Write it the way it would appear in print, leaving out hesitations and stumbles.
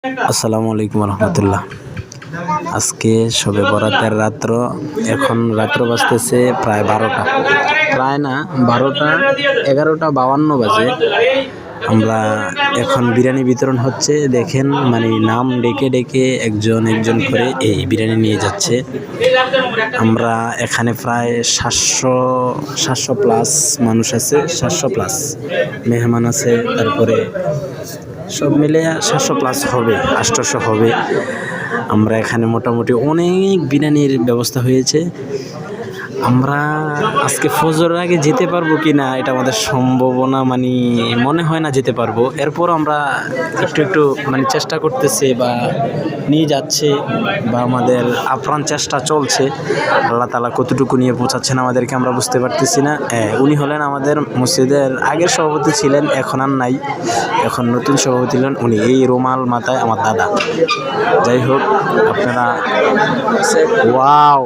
আসসালামু আলাইকুম রহমতুল্লাহ। আজকে শবে বরাতের রাত্র, এখন রাত্র বাজতেছে প্রায় 12টা, প্রায় না 12টা 11:52 বাজে। আমরা এখন বিরিয়ানি বিতরণ হচ্ছে, দেখেন মানে নাম ডেকে ডেকে একজন একজন করে এই বিরিয়ানি নিয়ে যাচ্ছে। আমরা এখানে প্রায় 700 প্লাস মানুষ আছে, 700 প্লাস মেহমান আছে, তারপরে সব মিলে 700 প্লাস হবে, 800 হবে। আমরা এখানে মোটামুটি অনেক বিরিয়ানির ব্যবস্থা হয়েছে। আমরা আজকে ফজরের আগে যেতে পারবো কি না এটা আমাদের সম্ভাবনা মানে মনে হয় না যেতে পারবো। এরপর আমরা একটু মানে চেষ্টা করতেছি বা নিয়ে যাচ্ছে, বা আমাদের আপ্রাণ চেষ্টা চলছে। আল্লাহ তাআলা কতটুকু নিয়ে পৌঁছাচ্ছেন আমাদেরকে আমরা বুঝতে পারতেছি না। উনি হলেন আমাদের মসজিদের আগের সভাপতি ছিলেন, এখন আর নাই, এখন নতুন সভাপতি হলেন উনি। এই রুমাল মাথায় আমার দাদা। যাই হোক, আপনারা ওয়াও।